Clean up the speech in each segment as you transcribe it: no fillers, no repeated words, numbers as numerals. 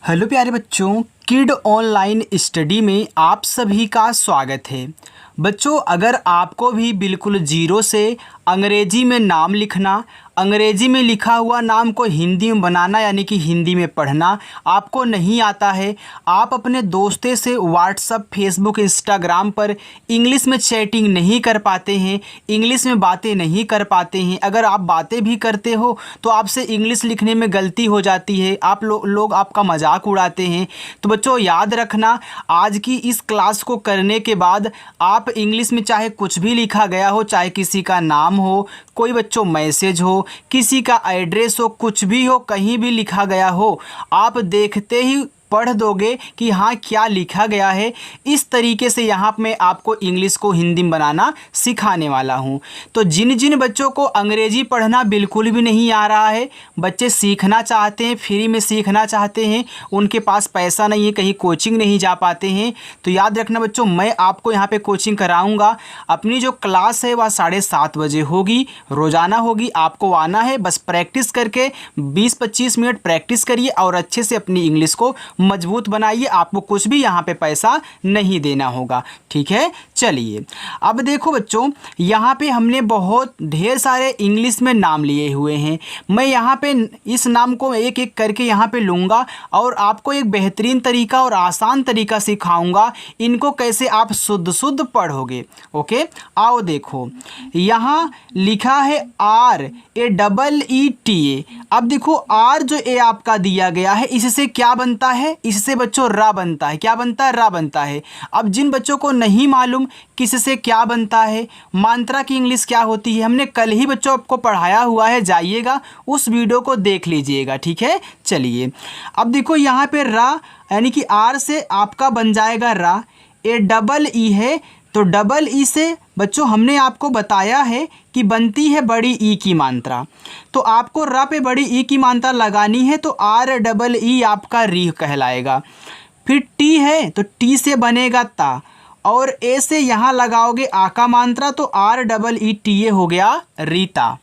Hello प्यारे बच्चों, kid online study में आप सभी का स्वागत है। बच्चों, अगर आपको भी बिल्कुल ज़ीरो से अंग्रेजी में नाम लिखना, अंग्रेजी में लिखा हुआ नाम को हिंदी में बनाना यानी कि हिंदी में पढ़ना आपको नहीं आता है, आप अपने दोस्तों से व्हाट्सएप, फेसबुक, इंस्टाग्राम पर इंग्लिश में चैटिंग नहीं कर पाते हैं, इंग्लिश में बातें नहीं कर पाते हैं, अगर आप बातें भी करते हो तो आपसे इंग्लिश लिखने में गलती हो जाती है, आप लोग आपका मजाक उड़ाते हैं। तो बच्चों याद रखना, आज की इस क्लास को करने के बाद आप इंग्लिश में चाहे कुछ भी लिखा गया हो, चाहे किसी का नाम हो, कोई बच्चों मैसेज हो, किसी का एड्रेस हो, कुछ भी हो, कहीं भी लिखा गया हो, आप देखते ही पढ़ दोगे कि हाँ क्या लिखा गया है। इस तरीके से यहाँ मैं आपको इंग्लिश को हिंदी में बनाना सिखाने वाला हूँ। तो जिन जिन बच्चों को अंग्रेजी पढ़ना बिल्कुल भी नहीं आ रहा है, बच्चे सीखना चाहते हैं, फ्री में सीखना चाहते हैं, उनके पास पैसा नहीं है, कहीं कोचिंग नहीं जा पाते हैं, तो याद रखना बच्चों, मैं आपको यहाँ पे कोचिंग कराऊँगा। अपनी जो क्लास है वह 7:30 बजे होगी, रोज़ाना होगी। आपको आना है, बस प्रैक्टिस करके 20-25 मिनट प्रैक्टिस करिए और अच्छे से अपनी इंग्लिश को मजबूत बनाइए। आपको कुछ भी यहाँ पे पैसा नहीं देना होगा, ठीक है। चलिए अब देखो बच्चों, यहाँ पे हमने बहुत ढेर सारे इंग्लिश में नाम लिए हुए हैं। मैं यहाँ पे इस नाम को एक एक करके यहाँ पे लूँगा और आपको एक बेहतरीन तरीका और आसान तरीका सिखाऊंगा, इनको कैसे आप शुद्ध पढ़ोगे। ओके, आओ देखो, यहाँ लिखा है RAEE। अब देखो आर जो ए आपका दिया गया है, इससे क्या बनता है? इससे बच्चों रा बनता है। क्या बनता है? रा बनता है। अब जिन बच्चों को नहीं मालूम किससे क्या बनता है, मात्रा की इंग्लिश क्या होती है, हमने कल ही बच्चों आपको पढ़ाया हुआ है, जाइएगा उस वीडियो को देख लीजिएगा, ठीक है। चलिए अब देखो यहाँ पे रा यानी कि आर से आपका बन जाएगा रा। AEE है तो डबल ई से बच्चों हमने आपको बताया है कि बनती है बड़ी ई की मात्रा, तो आपको र पे बड़ी ई की मात्रा लगानी है, तो REE आपका री कहलाएगा। फिर टी है तो टी से बनेगा ता, और ए से यहाँ लगाओगे आ का मात्रा, तो REETA हो गया रीता।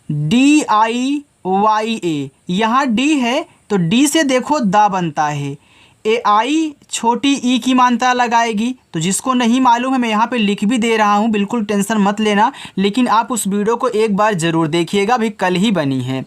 DIYA, यहाँ डी है तो डी से देखो दा बनता है। AI छोटी ई की मात्रा लगाएगी, तो जिसको नहीं मालूम है मैं यहाँ पे लिख भी दे रहा हूँ, बिल्कुल टेंशन मत लेना, लेकिन आप उस वीडियो को एक बार ज़रूर देखिएगा, अभी कल ही बनी है।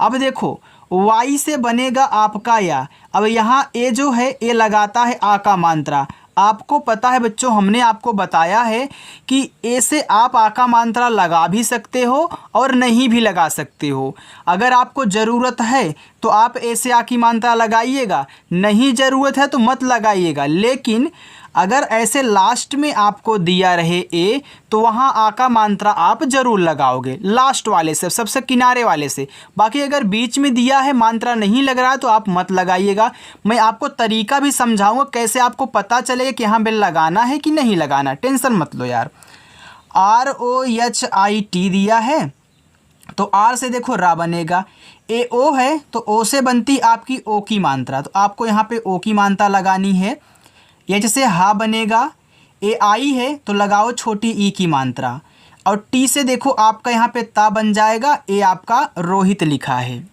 अब देखो Y से बनेगा आपका या। अब यहाँ ए जो है ए लगाता है आ का मात्रा। आपको पता है बच्चों, हमने आपको बताया है कि ए से आप आ का मात्रा लगा भी सकते हो और नहीं भी लगा सकते हो। अगर आपको ज़रूरत है तो आप ए से आ की मात्रा लगाइएगा, नहीं ज़रूरत है तो मत लगाइएगा। लेकिन अगर ऐसे लास्ट में आपको दिया रहे ए, तो वहाँ आ का मात्रा आप ज़रूर लगाओगे, लास्ट वाले से, सबसे किनारे वाले से। बाकी अगर बीच में दिया है, मात्रा नहीं लग रहा है, तो आप मत लगाइएगा। मैं आपको तरीका भी समझाऊंगा कैसे आपको पता चलेगा कि यहाँ बिल लगाना है कि नहीं लगाना, टेंशन मत लो यार। ROHIT दिया है तो आर से देखो रा बनेगा। AO है तो ओ से बनती आपकी ओ की मात्रा, तो आपको यहाँ पे ओ की मात्रा लगानी है। एच से हा बनेगा। AI है तो लगाओ छोटी ई की मात्रा, और टी से देखो आपका यहाँ पे ता बन जाएगा। ए आपका रोहित लिखा है।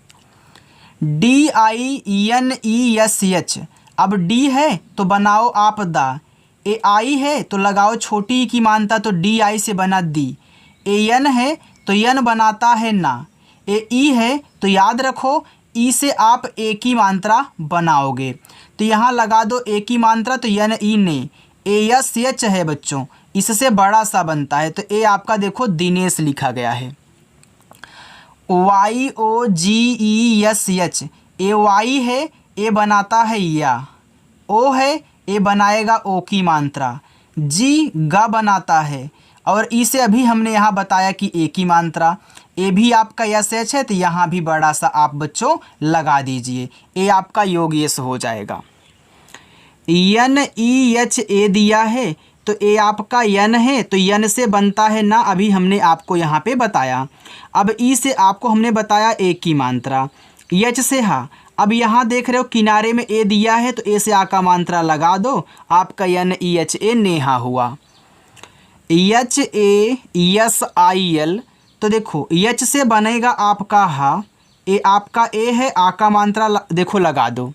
DINESH, अब डी है तो बनाओ आप दा। AI है तो लगाओ छोटी ई की मात्रा, तो DI से बना दी। AN है तो यन बनाता है ना। AE है तो याद रखो ई से आप ए की मात्रा बनाओगे, तो यहाँ लगा दो ए की मात्रा, तो यन ई ने। ASH है बच्चों, इससे बड़ा सा बनता है, तो ए आपका देखो दिनेश लिखा गया है। YOGESH, AY है ए बनाता है या। ओ है ए बनाएगा ओ की मात्रा। जी गा बनाता है, और ई से अभी हमने यहाँ बताया कि ए की मात्रा। ए भी आपका SH है तो यहाँ भी बड़ा सा आप बच्चों लगा दीजिए, ए आपका योग यस हो जाएगा। NEHA दिया है तो ए आपका यन है, तो यन से बनता है ना, अभी हमने आपको यहाँ पे बताया। अब ई से आपको हमने बताया ए की मात्रा। एच से हा, अब यहाँ देख रहे हो किनारे में ए दिया है, तो ए से आ का मात्रा लगा दो, आपका NEHA नेहा हुआ। HASIL, तो देखो एच से बनेगा आपका हा, ए आपका ए है, आ का मात्रा देखो लगा दो।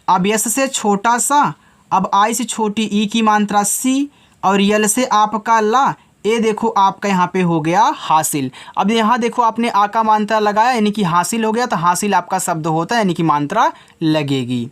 अब यस से छोटा सा, अब आई से छोटी ई की मात्रा सी, और यल से आपका ला, ये देखो आपका यहाँ पे हो गया हासिल। अब यहाँ देखो आपने आ का मात्रा लगाया यानी कि हासिल हो गया, तो हासिल आपका शब्द होता है यानी कि मात्रा लगेगी।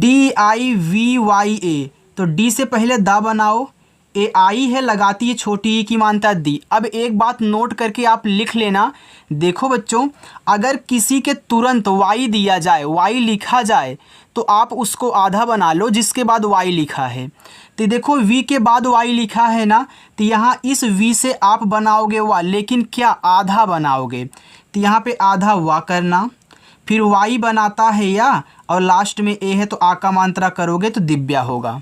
DIVYA, तो डी से पहले दा बनाओ, ए आई है लगाती है छोटी ई की मात्रा दी। अब एक बात नोट करके आप लिख लेना, देखो बच्चों अगर किसी के तुरंत वाई दिया जाए, वाई लिखा जाए, तो आप उसको आधा बना लो जिसके बाद वाई लिखा है। तो देखो वी के बाद वाई लिखा है ना, तो यहाँ इस वी से आप बनाओगे वा, लेकिन क्या आधा बनाओगे, तो यहाँ पे आधा वा करना, फिर वाई बनाता है या, और लास्ट में ए है तो आ का मात्रा करोगे तो दिव्या होगा।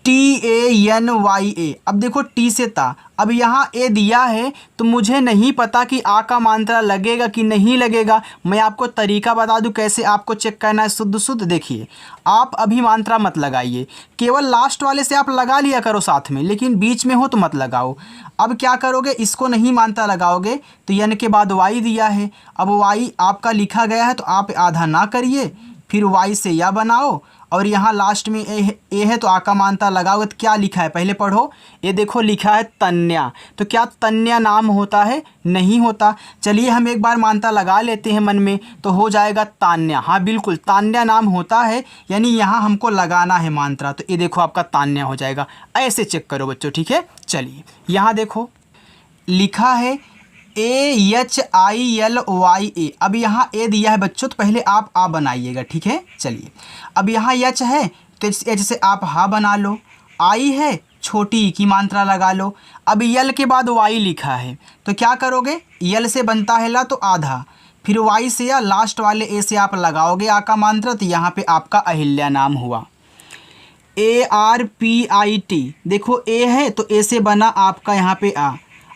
TANYA, अब देखो टी से ता, अब यहाँ ए दिया है तो मुझे नहीं पता कि आ का मात्रा लगेगा कि नहीं लगेगा। मैं आपको तरीका बता दूं कैसे आपको चेक करना है शुद्ध शुद्ध। देखिए आप अभी मात्रा मत लगाइए, केवल लास्ट वाले से आप लगा लिया करो साथ में, लेकिन बीच में हो तो मत लगाओ। अब क्या करोगे, इसको नहीं मात्रा लगाओगे तो यन के बाद वाई दिया है, अब वाई आपका लिखा गया है तो आप आधा ना करिए, फिर वाई से या बनाओ, और यहाँ लास्ट में ए है तो आ का मात्रा लगाओगे तो क्या लिखा है पहले पढ़ो। ये देखो लिखा है तन्या, तो क्या तन्या नाम होता है, नहीं होता। चलिए हम एक बार मात्रा लगा लेते हैं मन में, तो हो जाएगा तान्या। हाँ बिल्कुल तान्या नाम होता है, यानी यहाँ हमको लगाना है मात्रा, तो ये देखो आपका तान्या हो जाएगा। ऐसे चेक करो बच्चों, ठीक है। चलिए यहाँ देखो लिखा है AHILYA, अब यहाँ ए दिया है बच्चों, तो पहले आप आ बनाइएगा, ठीक है। चलिए अब यहाँ यच है तो एच से आप हा बना लो, आई है छोटी ई की मात्रा लगा लो। अब यल के बाद वाई लिखा है तो क्या करोगे, यल से बनता है ला तो आधा, फिर वाई से या लास्ट वाले ए से आप लगाओगे आ का मात्रा, तो यहाँ पे आपका अहिल्या नाम हुआ। ARPIT, देखो ए है तो ए से बना आपका यहाँ पे आ।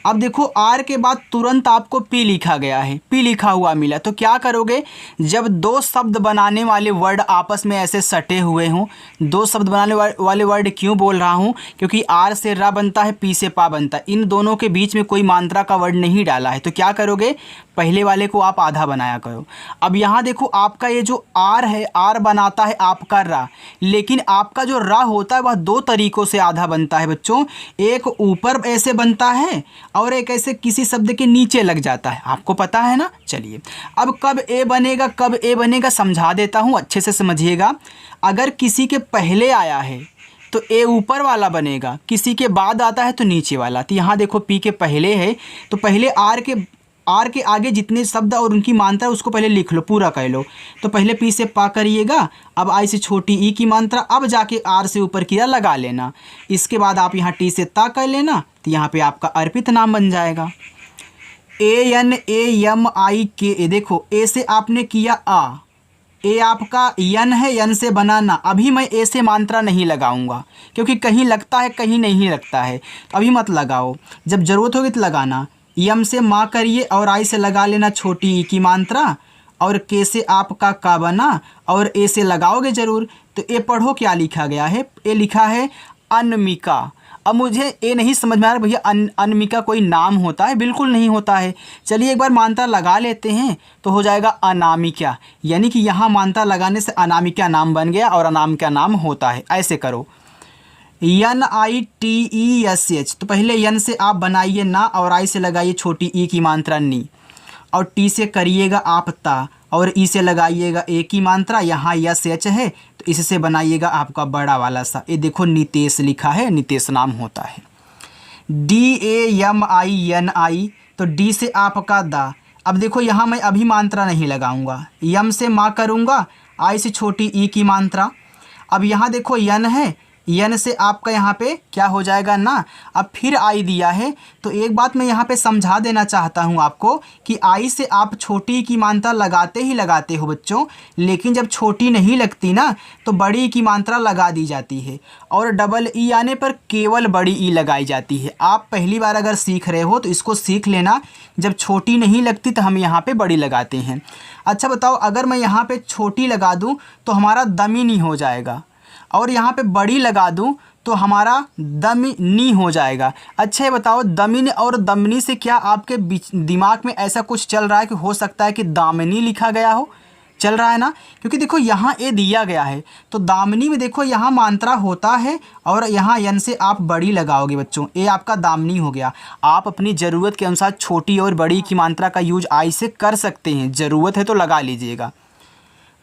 अब देखो आर के बाद तुरंत आपको पी लिखा गया है, पी लिखा हुआ मिला, तो क्या करोगे, जब दो शब्द बनाने वाले वर्ड आपस में ऐसे सटे हुए हों, दो शब्द बनाने वाले वर्ड क्यों बोल रहा हूँ, क्योंकि आर से रा बनता है, पी से पा बनता है, इन दोनों के बीच में कोई मात्रा का वर्ड नहीं डाला है, तो क्या करोगे, पहले वाले को आप आधा बनाया करो। अब यहाँ देखो आपका ये जो आर है, आर बनाता है आपका रा, लेकिन आपका जो रा होता है वह दो तरीक़ों से आधा बनता है बच्चों, एक ऊपर ऐसे बनता है और एक ऐसे किसी शब्द के नीचे लग जाता है, आपको पता है ना। चलिए अब कब ए बनेगा, कब ए बनेगा समझा देता हूँ, अच्छे से समझिएगा। अगर किसी के पहले आया है तो ए ऊपर वाला बनेगा, किसी के बाद आता है तो नीचे वाला। तो यहाँ देखो पी के पहले है तो पहले आर के आगे जितने शब्द और उनकी मात्रा उसको पहले लिख लो, पूरा कर लो। तो पहले पी से पा करिएगा, अब आई से छोटी ई की मात्रा, अब जाके आर से ऊपर किया लगा लेना, इसके बाद आप यहाँ टी से ता कर लेना, तो यहाँ पे आपका अर्पित नाम बन जाएगा। ANAMIKA, देखो ए से आपने किया आ, ए आपका यन है, यन से बनाना। अभी मैं ए से मात्रा नहीं लगाऊंगा क्योंकि कहीं लगता है कहीं नहीं लगता है, अभी मत लगाओ, जब ज़रूरत होगी तो लगाना। यम से माँ करिए और आई से लगा लेना छोटी ई की मात्रा, और के से आपका का बना, और ए से लगाओगे ज़रूर। तो ए पढ़ो क्या लिखा गया है, ए लिखा है अनमिका। अब मुझे ए नहीं समझ में आ रहा भैया, अनमिका कोई नाम होता है, बिल्कुल नहीं होता है। चलिए एक बार मात्रा लगा लेते हैं तो हो जाएगा अनामिका, यानी कि यहाँ मात्रा लगाने से अनामिका नाम बन गया और अनामिका नाम होता है। ऐसे करो NITESH, तो पहले यन से आप बनाइए ना, और आई से लगाइए छोटी ई की मात्रा नी, और टी से करिएगा आप ता, और ई से लगाइएगा ए की मात्रा, यहाँ यस एच है तो इससे बनाइएगा आपका बड़ा वाला सा। ये देखो नितेश लिखा है, नितेश नाम होता है। DAMINI, तो डी से आपका दा। अब देखो यहाँ मैं अभी मात्रा नहीं लगाऊंगा, यम से माँ करूँगा, आई से छोटी ई की मात्रा। अब यहाँ देखो यन है, यन से आपका यहाँ पे क्या हो जाएगा ना। अब फिर आई दिया है, तो एक बात मैं यहाँ पे समझा देना चाहता हूँ आपको कि आई से आप छोटी की मात्रा लगाते ही लगाते हो बच्चों, लेकिन जब छोटी नहीं लगती ना तो बड़ी की मात्रा लगा दी जाती है, और डबल ई आने पर केवल बड़ी ई लगाई जाती है। आप पहली बार अगर सीख रहे हो तो इसको सीख लेना, जब छोटी नहीं लगती तो हम यहाँ पर बड़ी लगाते हैं। अच्छा बताओ, अगर मैं यहाँ पर छोटी लगा दूँ तो हमारा दमिनी हो जाएगा, और यहाँ पे बड़ी लगा दूँ तो हमारा दमिनी हो जाएगा। अच्छा ये बताओ, दमिन और दमनी से क्या आपके दिमाग में ऐसा कुछ चल रहा है कि हो सकता है कि दामिनी लिखा गया हो? चल रहा है ना, क्योंकि देखो यहाँ ए दिया गया है तो दामिनी में देखो यहाँ मात्रा होता है और यहाँ यन से आप बड़ी लगाओगे बच्चों, ए आपका दामिनी हो गया। आप अपनी ज़रूरत के अनुसार छोटी और बड़ी की मात्रा का यूज आई से कर सकते हैं, ज़रूरत है तो लगा लीजिएगा।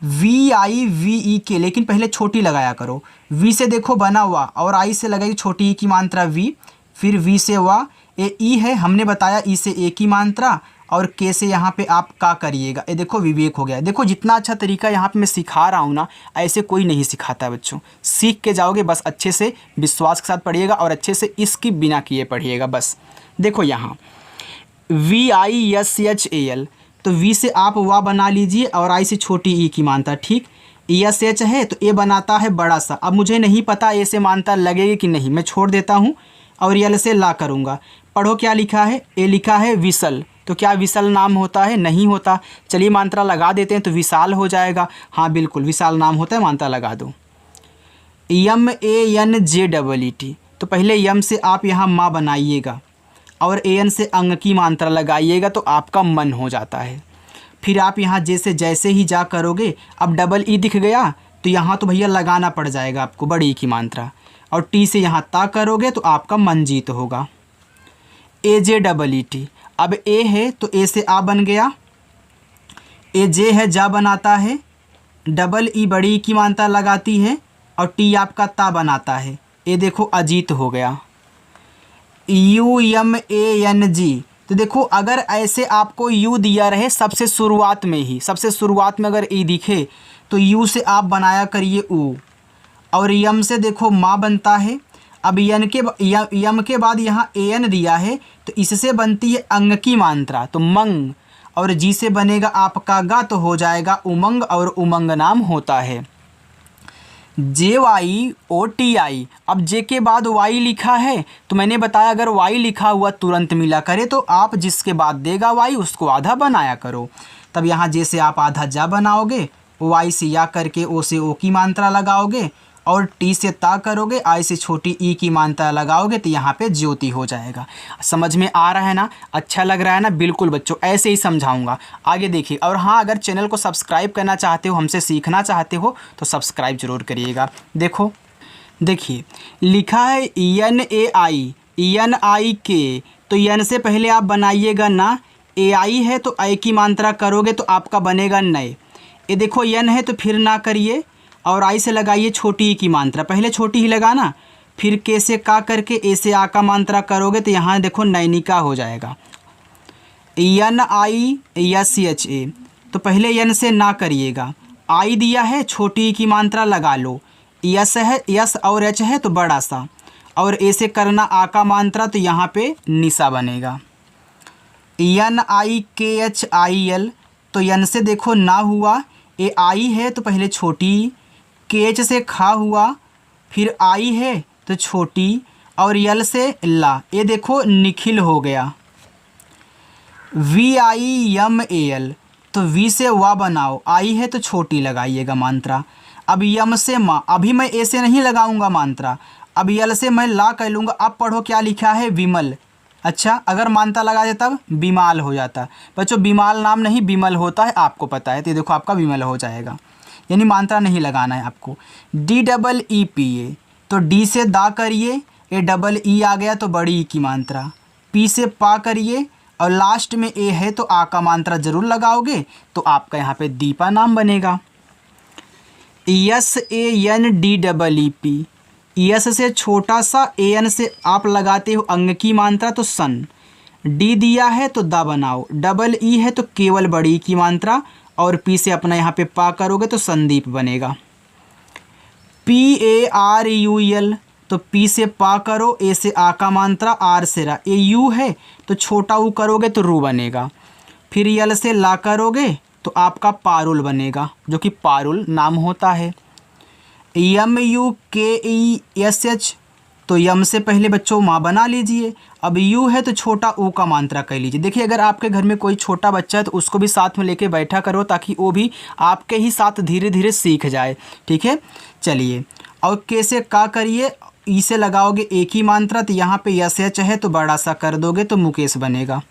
वी आई वी ई के, लेकिन पहले छोटी लगाया करो। वी से देखो बना हुआ और आई से लगाई छोटी ई की मात्रा वी, फिर वी से हुआ ए ई है, हमने बताया ई से ए की मात्रा और के से यहाँ पे आप का करिएगा। ये देखो विवेक हो गया। देखो जितना अच्छा तरीका यहाँ पे मैं सिखा रहा हूँ ना, ऐसे कोई नहीं सिखाता है बच्चों। सीख के जाओगे, बस अच्छे से विश्वास के साथ पढ़िएगा और अच्छे से इसकी बिना किए पढ़िएगा बस। देखो यहाँ V I S H A L, तो वी से आप वा बना लीजिए और आई से छोटी ई की मात्रा, ठीक। ई एस एच है तो ए बनाता है बड़ा सा। अब मुझे नहीं पता ए से मात्रा लगेगी कि नहीं, मैं छोड़ देता हूँ और यल से ला करूँगा। पढ़ो क्या लिखा है, ए लिखा है विसल, तो क्या विसल नाम होता है? नहीं होता। चलिए मात्रा लगा देते हैं तो विशाल हो जाएगा। हाँ बिल्कुल विशाल नाम होता है, मात्रा लगा दो। M A N J double E T, तो पहले यम से आप यहाँ माँ बनाइएगा और ए एन से अंग की मात्रा लगाइएगा तो आपका मन हो जाता है। फिर आप यहाँ जैसे ही जा करोगे, अब डबल ई दिख गया तो यहाँ तो भैया लगाना पड़ जाएगा आपको बड़ी की मात्रा, और टी से यहाँ ता करोगे तो आपका मन जीत होगा। ए जे डबल ई टी, अब ए है तो ए से आ बन गया, ए जे है जा बनाता है, डबल ई बड़ी की मात्रा लगाती है और टी आपका ता बनाता है। ए देखो अजीत हो गया। U M A N G, तो देखो अगर ऐसे आपको यू दिया रहे सबसे शुरुआत में ही, सबसे शुरुआत में अगर ई दिखे तो यू से आप बनाया करिए ऊ, और यम से देखो माँ बनता है। अब यम के बाद यहाँ ए एन दिया है तो इससे बनती है अंग की मात्रा, तो मंग, और जी से बनेगा आपका गा तो हो जाएगा उमंग, और उमंग नाम होता है। जे वाई ओ टी आई, अब जे के बाद वाई लिखा है तो मैंने बताया अगर वाई लिखा हुआ तुरंत मिला करे तो आप जिसके बाद देगा वाई उसको आधा बनाया करो। तब यहाँ जे से आप आधा जा बनाओगे, वाई से या करके ओ से ओ की मात्रा लगाओगे और टी से ता करोगे, आई से छोटी ई की मात्रा लगाओगे तो यहाँ पे ज्योति हो जाएगा। समझ में आ रहा है ना? अच्छा लग रहा है ना? बिल्कुल बच्चों ऐसे ही समझाऊंगा। आगे देखिए, और हाँ अगर चैनल को सब्सक्राइब करना चाहते हो, हमसे सीखना चाहते हो तो सब्सक्राइब जरूर करिएगा। देखो देखिए लिखा है एन ए आई, एन आई के, तो एन से पहले आप बनाइएगा ना, ए आई है तो आई की मात्रा करोगे तो आपका बनेगा नए। ये देखो एन है तो फिर ना करिए और आई से लगाइए छोटी ई की मात्रा, पहले छोटी ही लगाना, फिर के से का करके ए से आ का मात्रा करोगे तो यहाँ देखो नैनिका हो जाएगा। N I S H A, तो पहले एन से ना करिएगा, आई दिया है छोटी ई की मात्रा लगा लो, यस है यस और एच है तो बड़ा सा, और ए से करना आ का मात्रा तो यहाँ पे निशा बनेगा। एन आई के एच आई एल, तो एन से देखो ना हुआ, ए आई है तो पहले छोटी, के एच से खा हुआ, फिर आई है तो छोटी, और यल से ला, ये देखो निखिल हो गया। V I M A L, तो वी से वा बनाओ, आई है तो छोटी लगाइएगा मात्रा। अब यम से माँ, अभी मैं ए से नहीं लगाऊंगा मात्रा, अब यल से मैं ला कह लूँगा। अब पढ़ो क्या लिखा है, विमल। अच्छा अगर मात्रा लगा दे तब बिमाल हो जाता। बच्चों बिमाल नाम नहीं बिमल होता है, आपको पता है, तो देखो आपका विमल हो जाएगा, यानी मात्रा नहीं लगाना है आपको। D double E P A, तो डी से दा करिए, ए डबल ई आ गया तो बड़ी ई की मात्रा, पी से पा करिए और लास्ट में ए है तो आ का मात्रा जरूर लगाओगे तो आपका यहाँ पे दीपा नाम बनेगा। S A N D double E P, S से छोटा सा, ए एन से आप लगाते हो अंग की मात्रा तो सन, डी दिया है तो दा बनाओ, डबल ई है तो केवल बड़ी की मात्रा, और पी से अपना यहाँ पे पा करोगे तो संदीप बनेगा। P A R U L, तो पी से पा करो, ए से आ का मात्रा, आर से रा, ए यू है तो छोटा ऊ करोगे तो रू बनेगा, फिर यल से ला करोगे तो आपका पारुल बनेगा, जो कि पारुल नाम होता है। यम यू के ई एस एच, तो यम से पहले बच्चों माँ बना लीजिए, अब यू है तो छोटा ऊ का मात्रा कह लीजिए। देखिए अगर आपके घर में कोई छोटा बच्चा है तो उसको भी साथ में लेके बैठा करो ताकि वो भी आपके ही साथ धीरे धीरे सीख जाए, ठीक है। चलिए और के से का करिए, ई से लगाओगे एक ही मात्रा, तो यहाँ पे यस एच है तो बड़ा सा कर दोगे तो मुकेश बनेगा।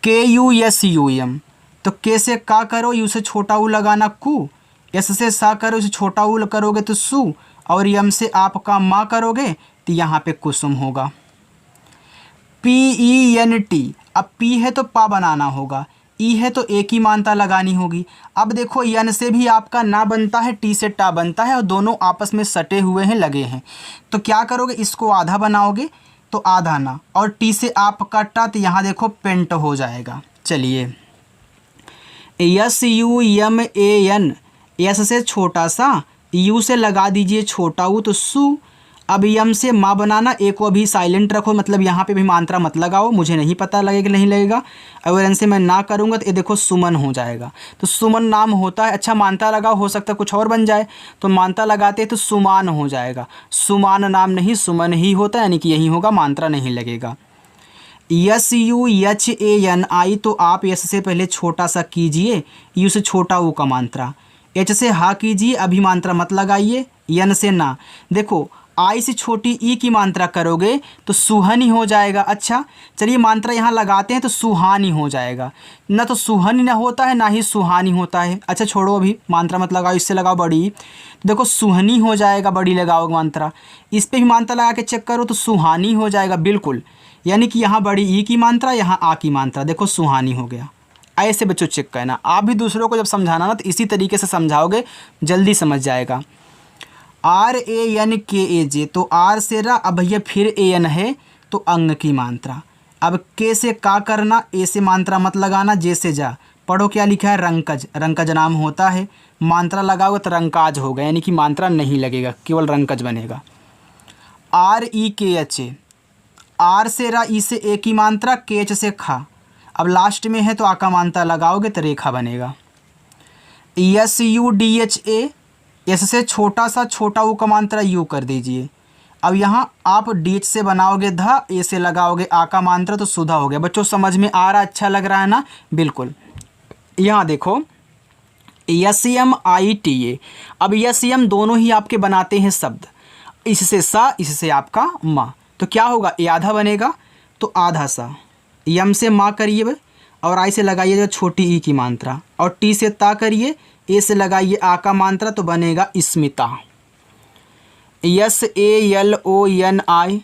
के यू एस यू एम, तो के से का करो, यू से छोटा ऊ लगाना कु, एस से सा करो, इसे छोटा ऊ करोगे तो सु, और यम से आपका माँ करोगे तो यहाँ पे कुसुम होगा। PENT, अब पी है तो पा बनाना होगा, ई है तो एक ही मानता लगानी होगी। अब देखो यन से भी आपका ना बनता है, टी से टा बनता है, और दोनों आपस में सटे हुए हैं, लगे हैं। तो क्या करोगे, इसको आधा बनाओगे तो आधा ना, और टी से आपका टा, तो यहाँ देखो पेंट हो जाएगा। चलिए SUMAN, एस से छोटा सा, यू से लगा दीजिए छोटा ऊ तो सु। अब यम से माँ बनाना, एक को अभी साइलेंट रखो, मतलब यहाँ पे भी मात्रा मत लगाओ, मुझे नहीं पता लगेगा नहीं लगेगा। अगर एन से मैं ना करूँगा तो ये देखो सुमन हो जाएगा, तो सुमन नाम होता है। अच्छा मानता लगाओ, हो सकता है कुछ और बन जाए, तो मानता लगाते हैं तो सुमान हो जाएगा। सुमान नाम नहीं, सुमन ही होता है, यानी कि यही होगा, मात्रा नहीं लगेगा। SUHANI, तो आप यस से पहले छोटा सा कीजिए, यू से छोटा ऊ का मात्रा, एच से हा कीजिए, अभी मात्रा मत लगाइए, यन से ना। देखो आई से छोटी ई की मात्रा करोगे तो सुहनी हो जाएगा। अच्छा चलिए मात्रा यहाँ लगाते हैं तो सुहानी हो जाएगा, ना तो सुहनी ना होता है ना ही सुहानी होता है। अच्छा छोड़ो, अभी मात्रा मत लगाओ, इससे लगाओ बड़ी, तो देखो सुहनी हो जाएगा, बड़ी लगाओ मात्रा। इस पर भी मात्रा लगा के चेक करो तो सुहानी हो जाएगा बिल्कुल, यानी कि यहाँ बड़ी ई की मात्रा, यहाँ आ की मात्रा, देखो सुहानी हो गया। ऐसे बच्चों चेक करना, आप भी दूसरों को जब समझाना ना तो इसी तरीके से समझाओगे, जल्दी समझ जाएगा। RANKAJ, तो आर से रा, अब भैया फिर AN है तो अंग की मात्रा। अब के से का करना, ए से मात्रा मत लगाना, जे से जा। पढ़ो क्या लिखा है, रंकज, रंकज नाम होता है, मात्रा लगाओगे तो रंकाज होगा, यानी कि मात्रा नहीं लगेगा, केवल रंकज बनेगा। REKH, आर से रा, ई से ए की मात्रा, केच से खा, अब लास्ट में है तो आका मात्रा लगाओगे तो रेखा बनेगा। SUDHA, एस से छोटा सा, छोटा ऊ का मात्रा यू कर दीजिए। अब यहाँ आप DH से बनाओगे ध, ए से लगाओगे आ का मात्रा तो सुधा हो गया। बच्चों समझ में आ रहा, अच्छा लग रहा है ना, बिल्कुल। यहाँ देखो SMITA, अब SM दोनों ही आपके बनाते हैं शब्द, इससे सा, इससे आपका माँ, तो क्या होगा, ए आधा बनेगा तो आधा सा, यम से माँ करिए और आई से लगाइए छोटी ई की मात्रा, और टी से ता करिए, ए से लगाइए आ का मात्रा तो बनेगा स्मिता। SALONI,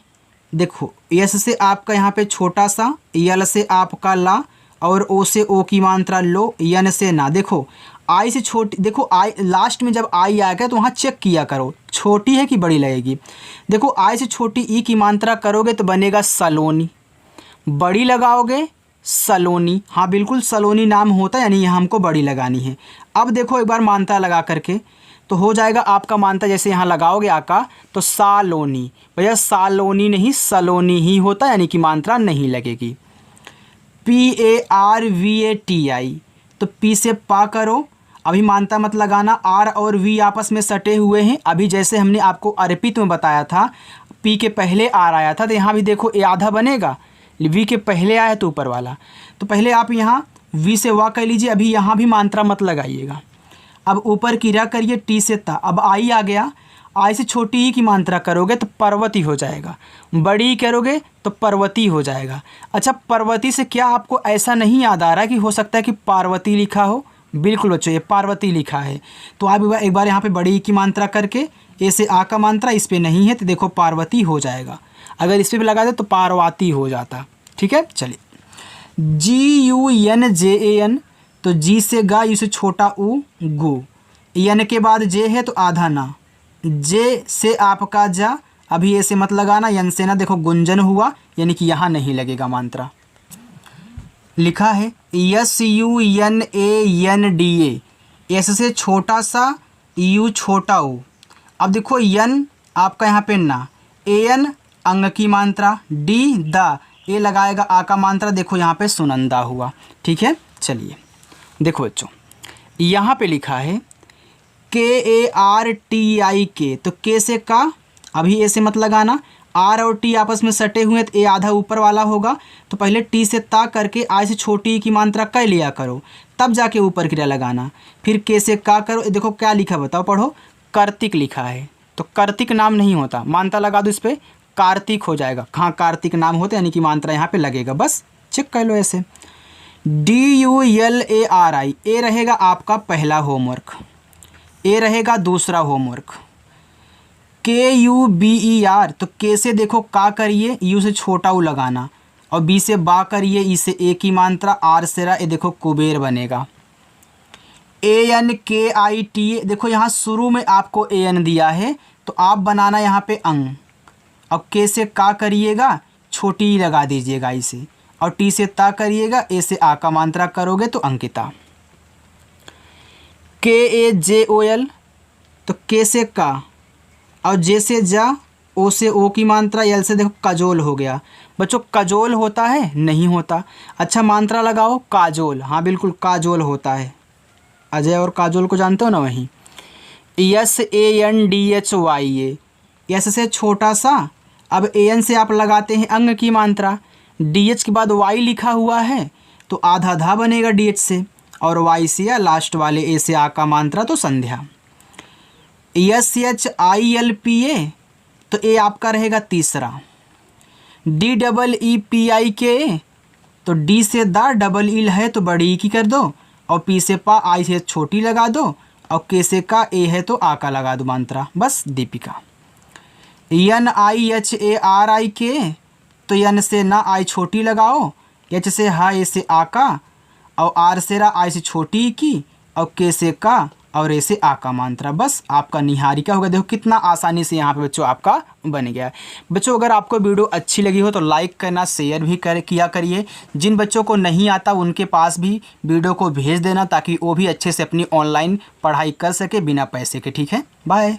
देखो यस से आपका यहाँ पे छोटा सा, यल से आपका ला, और ओ से ओ की मात्रा लो, यन से ना। देखो आई से छोटी, देखो आई लास्ट में जब आई आएगा तो वहाँ चेक किया करो छोटी है कि बड़ी लगेगी। देखो आई से छोटी ई की मात्रा करोगे तो बनेगा सलोनी, बड़ी लगाओगे सलोनी, हाँ बिल्कुल सलोनी नाम होता है, यानी यहाँ हमको बड़ी लगानी है। अब देखो एक बार मानता लगा करके तो हो जाएगा आपका मानता, जैसे यहाँ लगाओगे आका तो सालोनी, भैया सालोनी नहीं सलोनी ही होता है, यानी कि मात्रा नहीं लगेगी। PARVATI, तो पी से पा करो, अभी मानता मत लगाना, आर और वी आपस में सटे हुए हैं। अभी जैसे हमने आपको अर्पित में बताया था, पी के पहले आर आया था, तो यहाँ भी देखो ए आधा बनेगा, वी के पहले आया तो ऊपर वाला, तो पहले आप यहाँ वी से वाह कर लीजिए, अभी यहाँ भी मात्रा मत लगाइएगा। अब ऊपर की रा करिए, टी से ता, अब आई आ गया, आई से छोटी ई की मात्रा करोगे तो पर्वती हो जाएगा, बड़ी करोगे तो पर्वती हो जाएगा। अच्छा पर्वती से क्या आपको ऐसा नहीं याद आ रहा कि हो सकता है कि पार्वती लिखा हो, बिल्कुल बच्चों ये पार्वती लिखा है। तो आप एक बार यहाँ पे बड़ी की मात्रा करके, ए से आ का मात्रा इस पर नहीं है तो देखो पार्वती हो जाएगा, अगर इस पर भी लगा दे तो पार्वती हो जाता। ठीक है चलिए, GUNJAN, तो जी से गा, यू से छोटा ऊ गु, यन के बाद जे है तो आधा ना, जे से आपका जा, अभी ऐसे मत लगाना, यन से ना, देखो गुंजन हुआ, यानी कि यहाँ नहीं लगेगा मात्रा। लिखा है SUNANDA, एस से छोटा सा, यू छोटा ऊ, अब देखो यन आपका यहाँ पे ना, AN अंग की मात्रा, डी दा, ए लगाएगा आ का मात्रा, देखो यहाँ पे सुनंदा हुआ। ठीक है चलिए देखो बच्चों, यहाँ पे लिखा है KARTIK, तो के से का, अभी ए से मत लगाना, आर और टी आपस में सटे हुए तो ए आधा ऊपर वाला होगा, तो पहले टी से ता करके आई से छोटी की मात्रा कर लिया करो, तब जाके ऊपर क्रिया लगाना, फिर के से का करो। देखो क्या लिखा बताओ, पढ़ो, कार्तिक लिखा है, तो कार्तिक नाम नहीं होता, मानता लगा दो इस पर, कार्तिक हो जाएगा। हाँ कार्तिक नाम होता है, यानी कि मात्रा यहाँ पे लगेगा, बस चेक कर लो ऐसे। DULARI, ए रहेगा आपका पहला होमवर्क, ए रहेगा दूसरा होमवर्क। KUBER, तो के से देखो का करिए, यू से छोटा ऊ लगाना, और बी से बा करिए, ई से ए की मात्रा, आर से रा, ये देखो कुबेर बनेगा। ANKITA, देखो यहाँ शुरू में आपको AN दिया है तो आप बनाना यहाँ पे अंग, अब के से का करिएगा, छोटी ही लगा दीजिएगा इसे, और टी से ता करिएगा, ए से आ का मात्रा करोगे तो अंकिता। KAJOL, तो के से का, और जे से जा, ओ से ओ की मात्रा, यल से देखो कजोल हो गया। बच्चों कजोल होता है? नहीं होता। अच्छा मात्रा लगाओ, काजोल, हाँ बिल्कुल काजोल होता है। अजय और काजोल को जानते हो ना? वहीं SANDHY, यस से छोटा सा, अब AN से आप लगाते हैं अंग की मात्रा, DH के बाद Y लिखा हुआ है तो आधा आधा बनेगा DH से, और Y से या लास्ट वाले ए से आ का मात्रा तो संध्या। SHILPA, तो ए आपका रहेगा तीसरा। DEEPIK, तो डी से दा, डबल ई है तो बड़ी ई की कर दो, और पी से पा, आई से छोटी लगा दो, और के से का, ए है तो आ का लगा दो मात्रा, बस दीपिका। NIHARIK, तो यन से ना आई छोटी लगाओ, एच से हा, ए से आ का, और आर से रा, आई से छोटी की, और के से का, और ए से आ का मात्रा, बस आपका निहारिका होगा। देखो कितना आसानी से यहाँ पे बच्चों आपका बन गया है। बच्चों अगर आपको वीडियो अच्छी लगी हो तो लाइक करना, शेयर भी किया करिए। जिन बच्चों को नहीं आता उनके पास भी वीडियो को भेज देना, ताकि वो भी अच्छे से अपनी ऑनलाइन पढ़ाई कर सके बिना पैसे के। ठीक है, बाय।